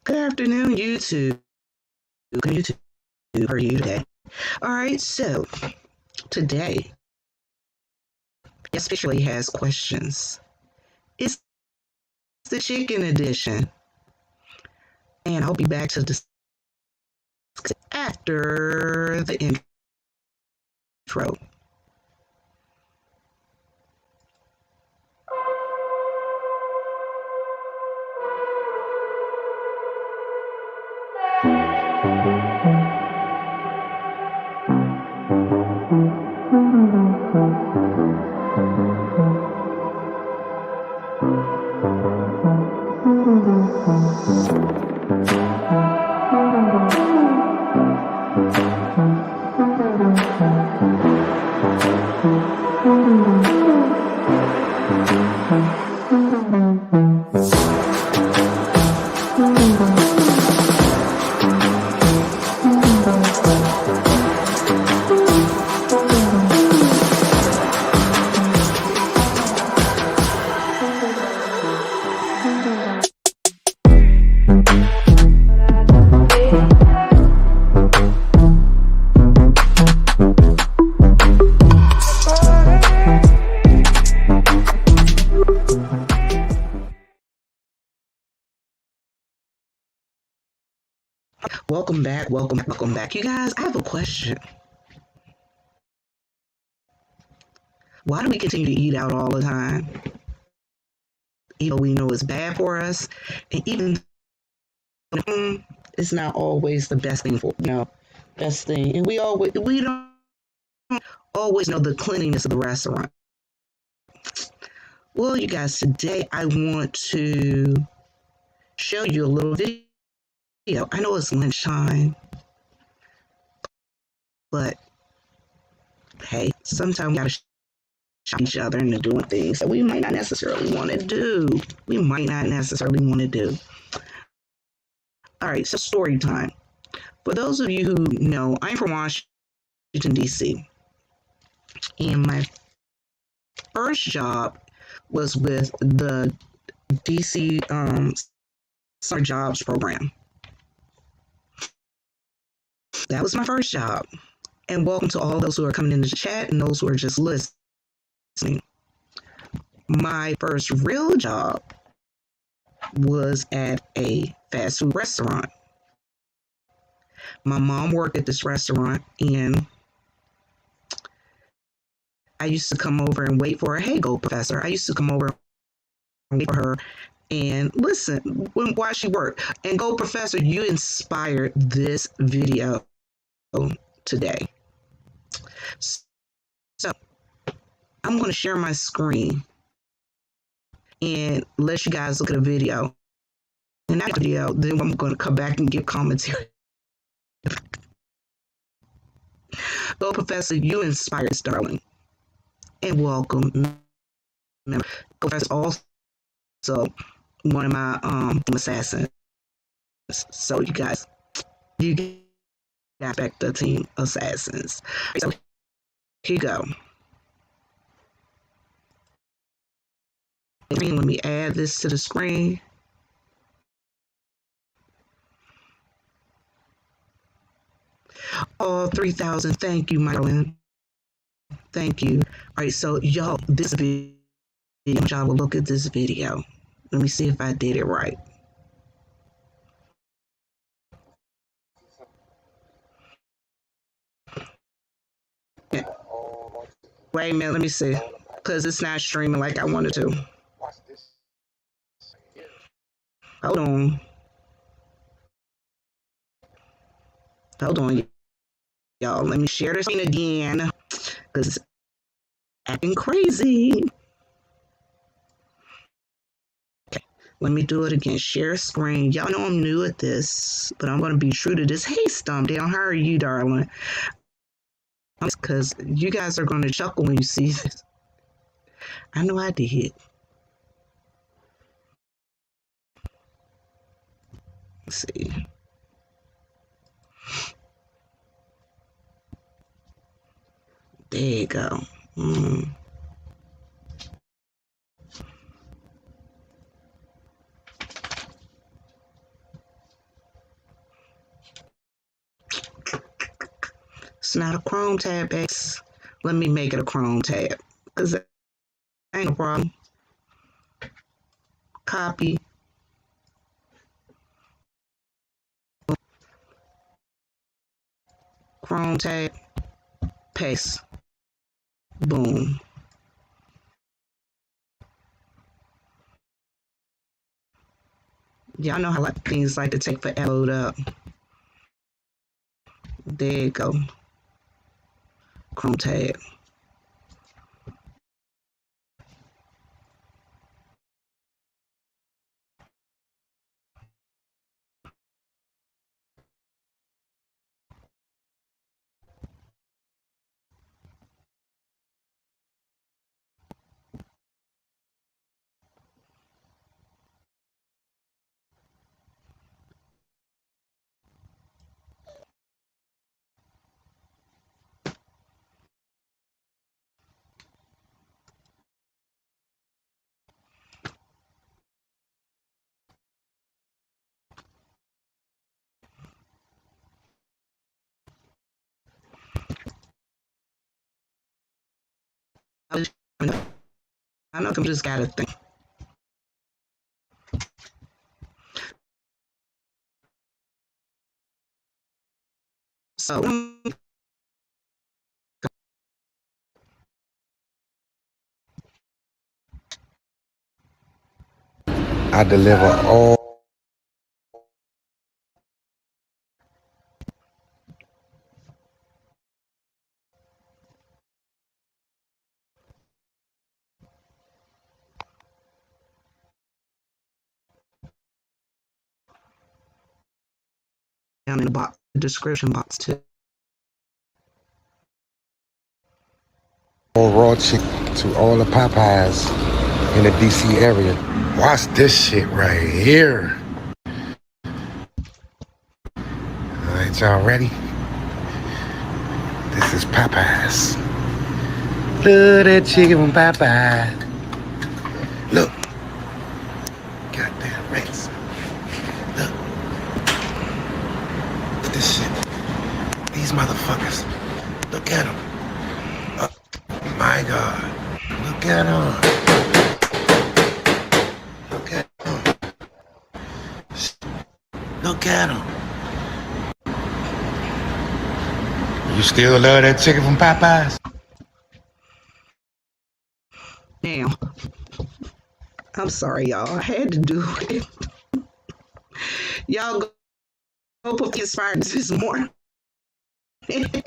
Good afternoon, YouTube. Good YouTube. How are you today? All right, so today, officially has questions. It's the chicken edition, and I'll be back to discuss after the intro. Welcome back. You guys, I have a question. Why do we continue to eat out all the time? Even though we know it's bad for us, and even it's not always the best thing best thing. And we don't always know the cleanliness of the restaurant. Well, you guys, today I want to show you a little video. I know it's lunchtime, but hey, sometimes we gotta shock each other into doing things that we might not necessarily want to do. All right, so story time. For those of you who know, I'm from Washington, D.C., and my first job was with the D.C. Summer Jobs Program. That was my first job. And welcome to all those who are coming in the chat and those who are just listening. My first real job was at a fast food restaurant. My mom worked at this restaurant, and I used to come over and wait for her. Hey, Go Professor. I used to come over and wait for her and listen while she worked. And Go Professor, you inspired this video today. So I'm going to share my screen and let you guys look at a video. And that video, then I'm going to come back and give commentary. Go Professor, you inspired us, darling. And welcome. Go Professor also one of my assassins. So you guys, you got back the team assassins. So here you go. Let me add this to the screen. Oh, 3,000. Thank you, Madeline. Thank you. All right, so y'all, this video, y'all will look at this video. Let me see if I did it right. Yeah. Wait a minute, let me see. Because it's not streaming like I wanted to. Hold on. Y'all. Let me share the screen again. Because it's acting crazy. Okay. Let me do it again. Share screen. Y'all know I'm new at this, but I'm going to be true to this. Hey, Stumpdown, how are you, darling? Because you guys are going to chuckle when you see this. I know I did. Let's see. There you go. not a Chrome tab, X. Let me make it a Chrome tab. Because that ain't a problem. Copy. Chrome tab. Paste. Boom. Y'all know how things like to take forever to load up. There you go. Chrome tab. I know I just got a thing. So I deliver all down in the box, description box too. raw chicken to all the Popeyes in the DC area. Watch this shit right here. Alright, y'all ready? This is Popeyes. Love that chicken from Popeyes. Look. Goddamn rats. Look. Look at this shit. These motherfuckers. Look at them. Oh my God. Look at them. Look at them. Look at them. You still love that chicken from Popeyes? Now, I'm sorry, y'all. I had to do it. Y'all go put the inspired this morning. The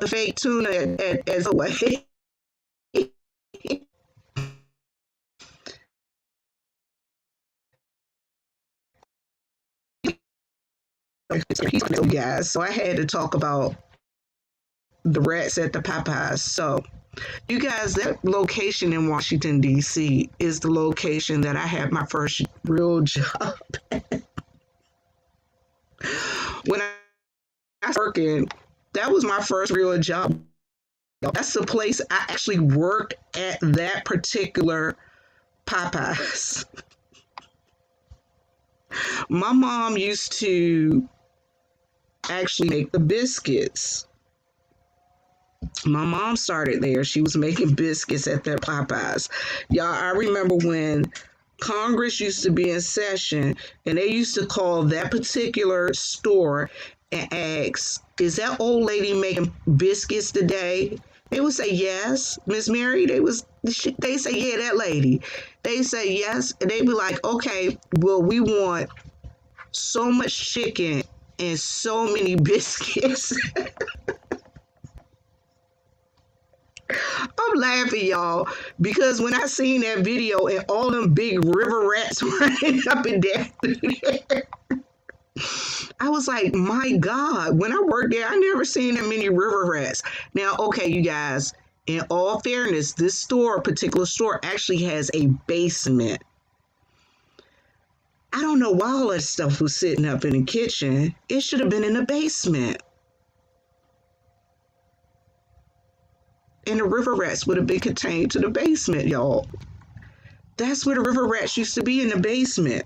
fake tuna as a way. Guys, so I had to talk about the rats at the Popeyes. So, you guys, that location in Washington, D.C. is the location that I had my first real job. When I was working, that was my first real job. That's the place I actually worked at, that particular Popeyes. My mom used to actually make the biscuits. My mom started there. She was making biscuits at that Popeyes. Y'all, I remember when Congress used to be in session and they used to call that particular store and ask, is that old lady making biscuits today? They would say yes, Miss Mary. They say, yeah, that lady. They say yes, and they be like, okay, well, we want so much chicken and so many biscuits. I'm laughing, y'all, because when I seen that video and all them big river rats running up and down through there, I was like, my God, when I worked there, I never seen that many river rats. Now, okay, you guys, in all fairness, this particular store, actually has a basement. I don't know why all that stuff was sitting up in the kitchen. It should have been in the basement. And the river rats would have been contained to the basement, y'all. That's where the river rats used to be, in the basement.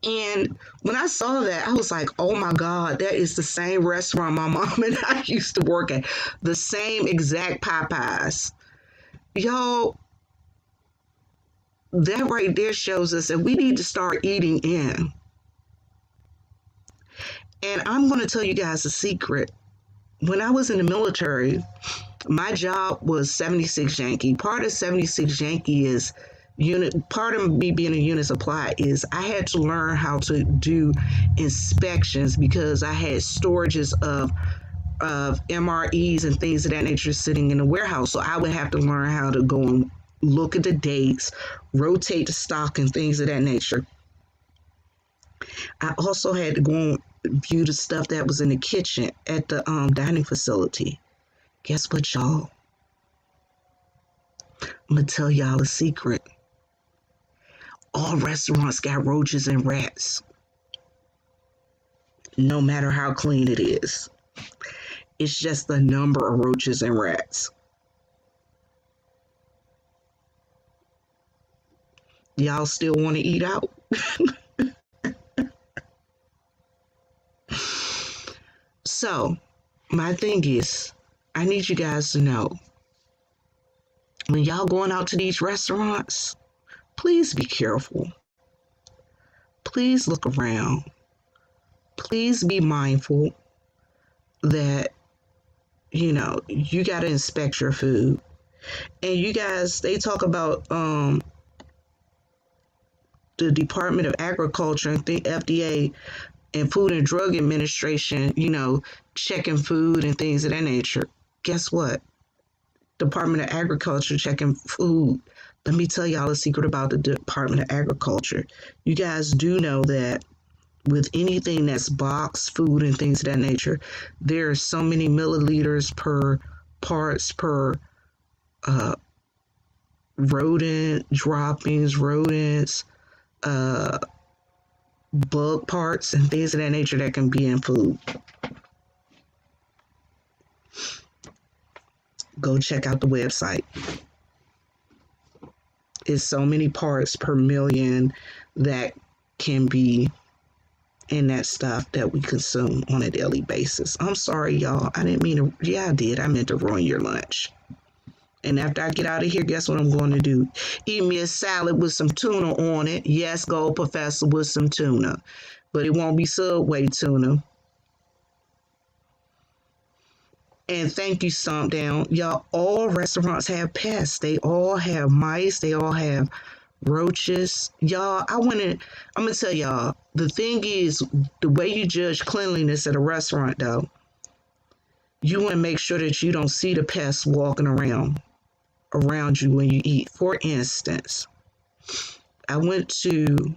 And when I saw that, I was like, oh my God, that is the same restaurant my mom and I used to work at. The same exact Popeyes. Y'all, that right there shows us that we need to start eating in. And I'm going to tell you guys a secret. When I was in the military, my job was 76 Yankee. Part of 76 Yankee is part of me being a unit supply is I had to learn how to do inspections because I had storages of MREs and things of that nature sitting in the warehouse. So I would have to learn how to go and look at the dates, rotate the stock and things of that nature. I also had to go and view the stuff that was in the kitchen at the dining facility. Guess what, y'all? I'm going to tell y'all a secret. All restaurants got roaches and rats. No matter how clean it is. It's just the number of roaches and rats. Y'all still want to eat out? So, my thing is, I need you guys to know, when y'all going out to these restaurants, please be careful. Please look around. Please be mindful that, you got to inspect your food. And you guys, they talk about the Department of Agriculture and the FDA and Food and Drug Administration, checking food and things of that nature. Guess what? Department of Agriculture checking food. Let me tell y'all a secret about the Department of Agriculture. You guys do know that with anything that's boxed food and things of that nature, there are so many milliliters per parts per rodent droppings, rodents, bug parts and things of that nature that can be in food. Go check out the website. It's so many parts per million that can be in that stuff that we consume on a daily basis. I'm sorry, y'all. I didn't mean to. Yeah, I did. I meant to ruin your lunch. And after I get out of here, guess what I'm going to do? Eat me a salad with some tuna on it. Yes, Gold Professor, with some tuna. But it won't be Subway tuna. And thank you, Stomp Down. Y'all, all restaurants have pests. They all have mice. They all have roaches. Y'all, I'm going to tell y'all, the thing is, the way you judge cleanliness at a restaurant, though, you want to make sure that you don't see the pests walking around you when you eat. For instance, I went to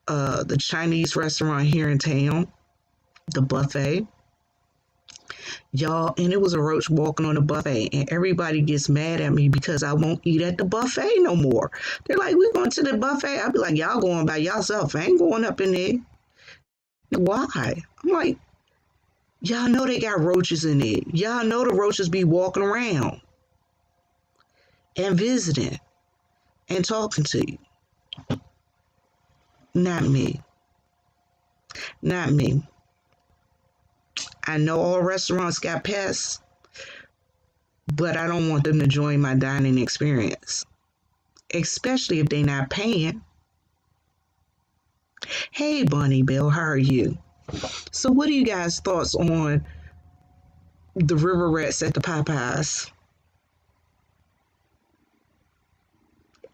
the Chinese restaurant here in town, the buffet. Y'all, and it was a roach walking on the buffet, and everybody gets mad at me because I won't eat at the buffet no more. They're like, we going to the buffet. I'll be like, y'all going by yourself. I ain't going up in there. Why? I'm like, y'all know they got roaches in there. Y'all know the roaches be walking around and visiting and talking to you. Not me. Not me. I know all restaurants got pests, but I don't want them to join my dining experience, especially if they're not paying. Hey, Bunny Bill, how are you? So what are you guys' thoughts on the river rats at the Popeyes?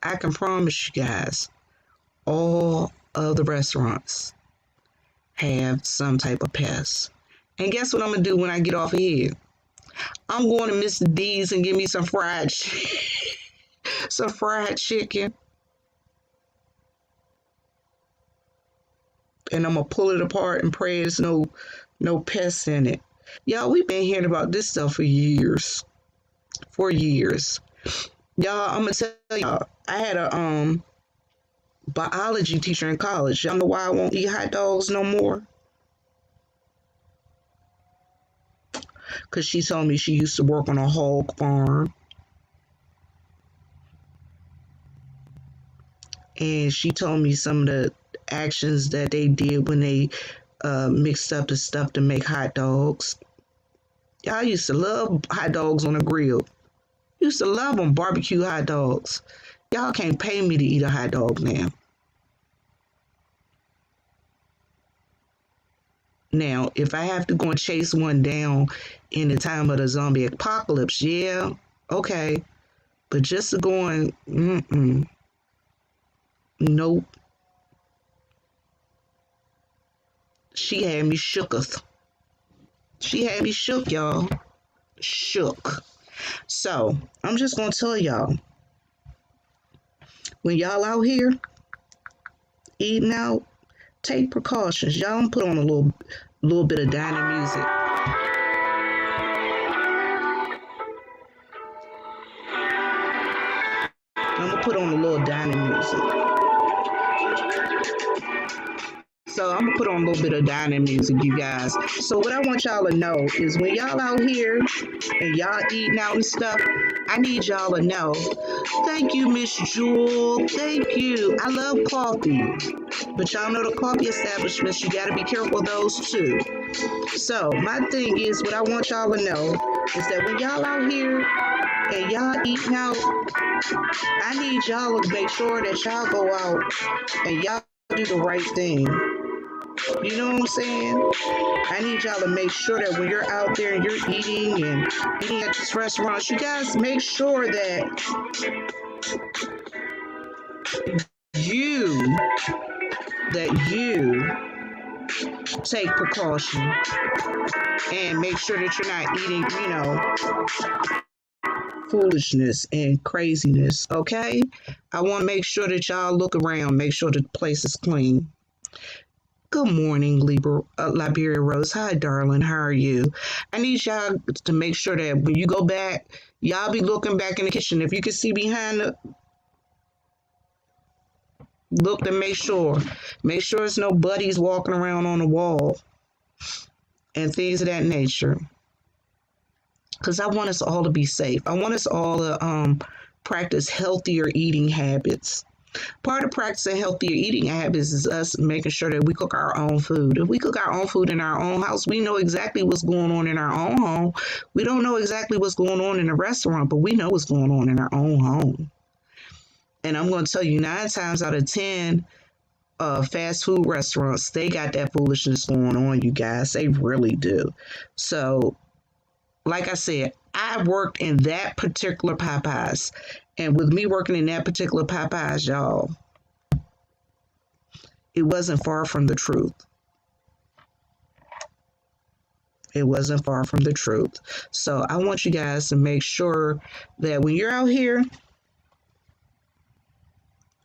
I can promise you guys, all of the restaurants have some type of pest. And guess what I'm going to do when I get off of here? I'm going to Mr. D's and get me some fried chicken. And I'm going to pull it apart and pray there's no pests in it. Y'all, we've been hearing about this stuff for years. Y'all, I'm going to tell y'all, I had a biology teacher in college. Y'all know why I won't eat hot dogs no more? Because she told me she used to work on a hog farm. And she told me some of the actions that they did when they mixed up the stuff to make hot dogs. Y'all used to love hot dogs on a grill. Used to love them barbecue hot dogs. Y'all can't pay me to eat a hot dog now. Now, if I have to go and chase one down in the time of the zombie apocalypse, yeah, okay. But just to go and, nope. She had me shooketh. She had me shook, y'all. Shook. So, I'm just going to tell y'all, when y'all out here eating out, take precautions. Y'all put on a little bit of dining music. I'm gonna put on a little dining music. So I'm gonna put on a little bit of dining music, you guys. So what I want y'all to know is when y'all out here and y'all eating out and stuff, I need y'all to know. Thank you, Miss Jewel. Thank you. I love coffee. But y'all know the coffee establishments, you gotta be careful of those too. So my thing is, what I want y'all to know is that when y'all out here and y'all eating out, I need y'all to make sure that y'all go out and y'all do the right thing. You know what I'm saying? I need y'all to make sure that when you're out there and you're eating at this restaurant, you guys make sure that you take precaution and make sure that you're not eating, foolishness and craziness, okay? I want to make sure that y'all look around, make sure the place is clean. Good morning, Liberia Rose. Hi, darling. How are you? I need y'all to make sure that when you go back, y'all be looking back in the kitchen. If you can see behind look to make sure. Make sure there's no buddies walking around on the wall and things of that nature. Because I want us all to be safe. I want us all to practice healthier eating habits. Part of practicing healthier eating habits is us making sure that we cook our own food. If we cook our own food in our own house, we know exactly what's going on in our own home. We don't know exactly what's going on in a restaurant, but we know what's going on in our own home. And I'm going to tell you, 9 times out of 10, fast food restaurants, they got that foolishness going on, you guys. They really do. So, like I said, I worked in that particular Popeyes. And with me working in that particular Popeyes, y'all, it wasn't far from the truth. It wasn't far from the truth. So I want you guys to make sure that when you're out here,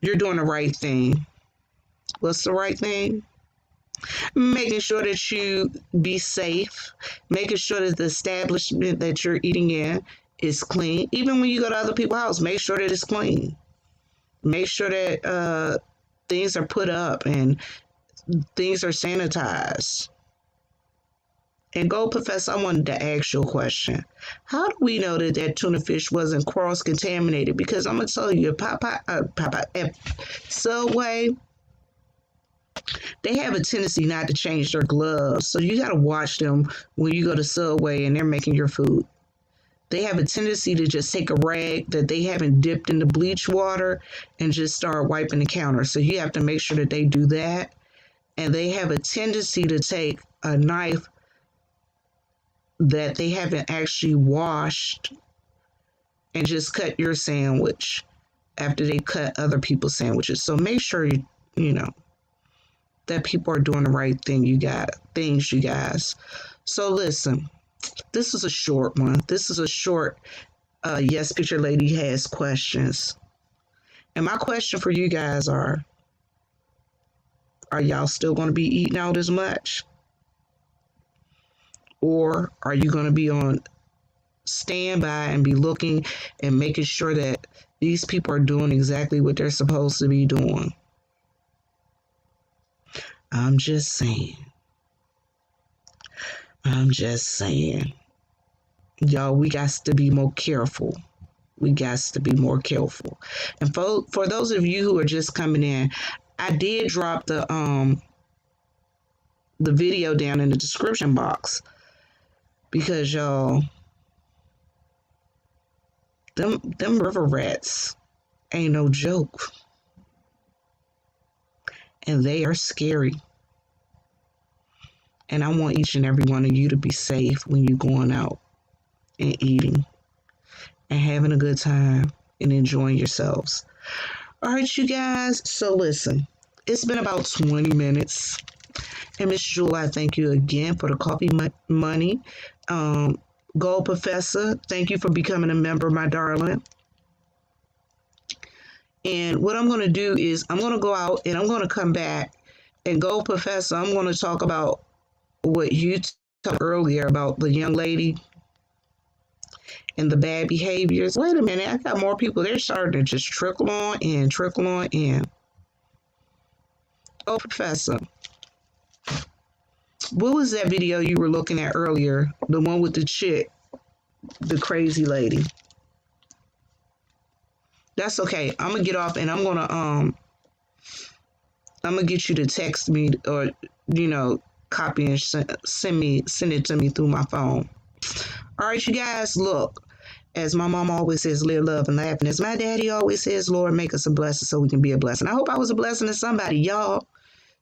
you're doing the right thing. What's the right thing? Making sure that you be safe, making sure that the establishment that you're eating in is clean. Even when you go to other people's house, make sure that it's clean. Make sure that things are put up and things are sanitized. And Go Professor, I wanted to ask you a question. How do we know that tuna fish wasn't cross-contaminated? Because I'm going to tell you, Subway, they have a tendency not to change their gloves. So you got to watch them when you go to Subway and they're making your food. They have a tendency to just take a rag that they haven't dipped in the bleach water and just start wiping the counter. So you have to make sure that they do that. And they have a tendency to take a knife that they haven't actually washed and just cut your sandwich after they cut other people's sandwiches. So make sure you know that people are doing the right thing, you guys. So listen, this is a short one. This is a short Yes Picture Lady Has Questions. And my question for you guys are y'all still going to be eating out as much? Or are you going to be on standby and be looking and making sure that these people are doing exactly what they're supposed to be doing? I'm just saying. Y'all, we got to be more careful. And for those of you who are just coming in, I did drop the video down in the description box because y'all, them river rats ain't no joke, and they are scary. And I want each and every one of you to be safe when you're going out and eating and having a good time and enjoying yourselves. All right, you guys. So listen, it's been about 20 minutes. And Miss Jewel, I thank you again for the coffee money. Gold Professor, thank you for becoming a member, my darling. And what I'm going to do is I'm going to go out and I'm going to come back. And Gold Professor, I'm going to talk about what you talked earlier about the young lady and the bad behaviors. Wait a minute, I got more people. They're starting to just trickle on in, trickle on in. Oh, Professor, what was that video you were looking at earlier? The one with the chick, the crazy lady. That's okay. I'm gonna get off and I'm gonna get you to text me or copy and send it to me through my phone. All right, you guys, look. As my mom always says, live, love, and laugh. And as my daddy always says, Lord, make us a blessing so we can be a blessing. I hope I was a blessing to somebody. Y'all,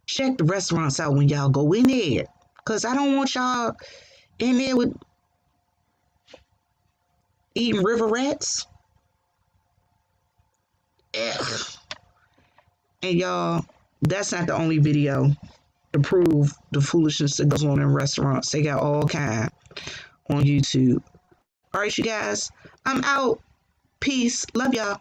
check the restaurants out when y'all go in there. Because I don't want y'all in there with eating river rats. Ugh. And y'all, that's not the only video to prove the foolishness that goes on in restaurants. They got all kind on YouTube. All right, you guys, I'm out. Peace. Love y'all.